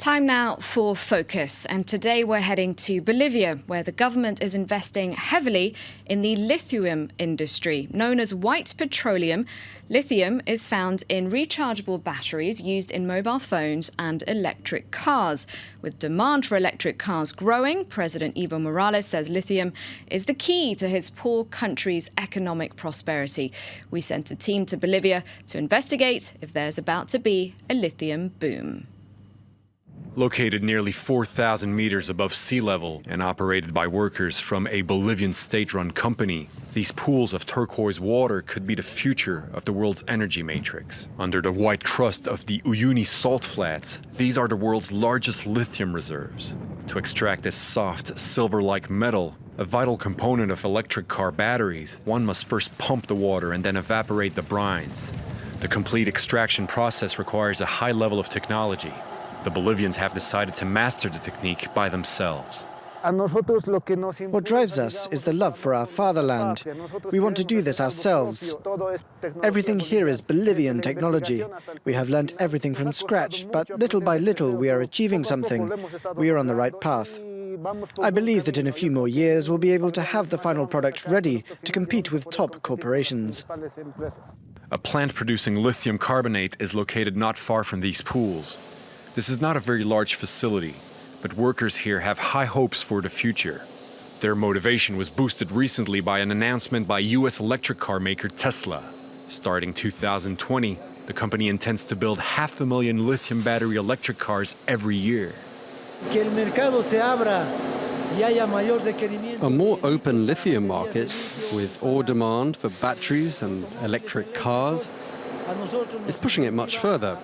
Time now for Focus, and today we're heading to Bolivia, where the government is investing heavily in the lithium industry. Known as white petroleum, lithium is found in rechargeable batteries used in mobile phones and electric cars. With demand for electric cars growing, President Evo Morales says lithium is the key to his poor country's economic prosperity. We sent a team to Bolivia to investigate if there's about to be a lithium boom. Located nearly 4,000 meters above sea level and operated by workers from a Bolivian state-run company, these pools of turquoise water could be the future of the world's energy matrix. Under the white crust of the Uyuni salt flats, these are the world's largest lithium reserves. To extract this soft, silver-like metal, a vital component of electric car batteries, one must first pump the water and then evaporate the brines. The complete extraction process requires a high level of technology. The Bolivians have decided to master the technique by themselves. What drives us is the love for our fatherland. We want to do this ourselves. Everything here is Bolivian technology. We have learnt everything from scratch, but little by little we are achieving something. We are on the right path. I believe that in a few more years we'll be able to have the final product ready to compete with top corporations. A plant producing lithium carbonate is located not far from these pools. This is not a very large facility, but workers here have high hopes for the future. Their motivation was boosted recently by an announcement by US electric car maker Tesla. Starting 2020, the company intends to build 500,000 lithium battery electric cars every year. A more open lithium market, with ore demand for batteries and electric cars, is pushing it much further.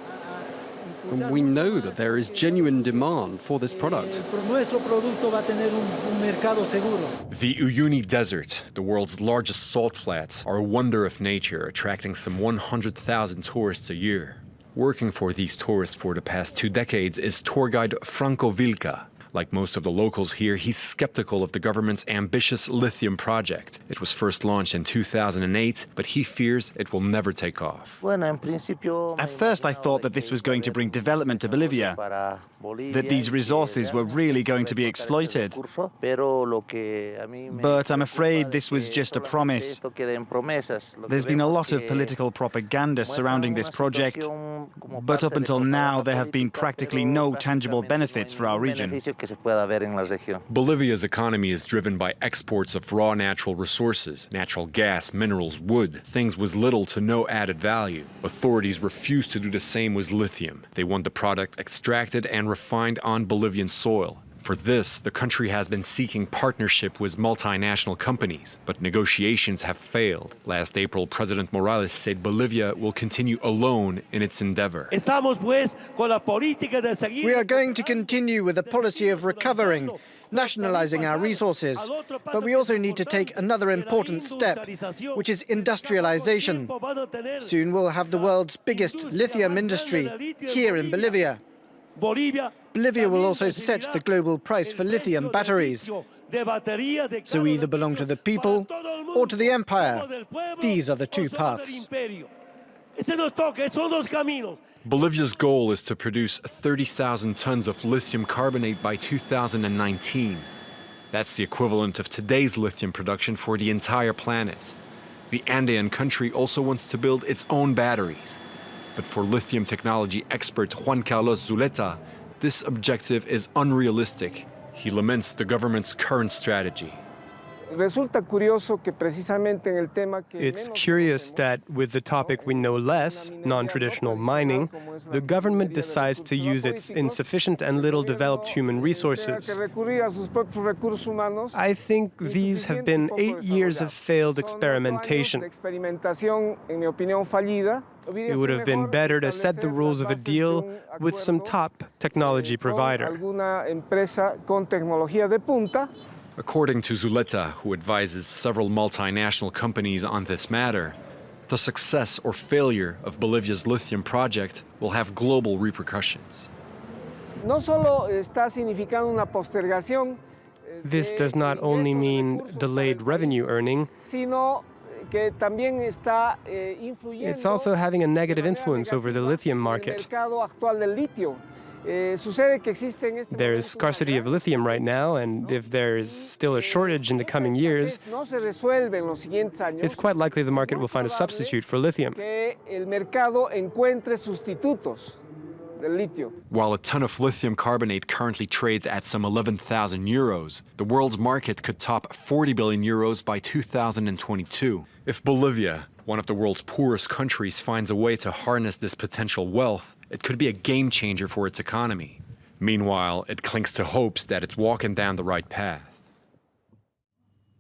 And we know that there is genuine demand for this product. The Uyuni Desert, the world's largest salt flats, are a wonder of nature, attracting some 100,000 tourists a year. Working for these tourists for the past 2 decades is tour guide Franco Vilca. Like most of the locals here, he's skeptical of the government's ambitious lithium project. It was first launched in 2008, but he fears it will never take off. At first I thought that this was going to bring development to Bolivia, that these resources were really going to be exploited. But I'm afraid this was just a promise. There's been a lot of political propaganda surrounding this project, but up until now there have been practically no tangible benefits for our region. Bolivia's economy is driven by exports of raw natural resources, natural gas, minerals, wood, things with little to no added value. Authorities refuse to do the same with lithium. They want the product extracted and refined on Bolivian soil. For this, the country has been seeking partnership with multinational companies, but negotiations have failed. Last April, President Morales said Bolivia will continue alone in its endeavor. We are going to continue with a policy of recovering, nationalizing our resources, but we also need to take another important step, which is industrialization. Soon we'll have the world's biggest lithium industry here in Bolivia. Bolivia will also set the global price for lithium batteries. So we either belong to the people or to the empire. These are the two paths. Bolivia's goal is to produce 30,000 tons of lithium carbonate by 2019. That's the equivalent of today's lithium production for the entire planet. The Andean country also wants to build its own batteries. But for lithium technology expert Juan Carlos Zuleta, this objective is unrealistic. He laments the government's current strategy. It's curious that with the topic we know less, non-traditional mining, the government decides to use its insufficient and little developed human resources. I think these have been 8 years of failed experimentation. It would have been better to set the rules of a deal with some top technology provider. According to Zuleta, who advises several multinational companies on this matter, the success or failure of Bolivia's lithium project will have global repercussions. This does not only mean delayed revenue earning, it's also having a negative influence over the lithium market. There is scarcity of lithium right now, and if there is still a shortage in the coming years, it's quite likely the market will find a substitute for lithium. While a ton of lithium carbonate currently trades at some 11,000 euros, the world's market could top 40 billion euros by 2022. If Bolivia, one of the world's poorest countries, finds a way to harness this potential wealth, it could be a game changer for its economy. Meanwhile, it clings to hopes that it's walking down the right path.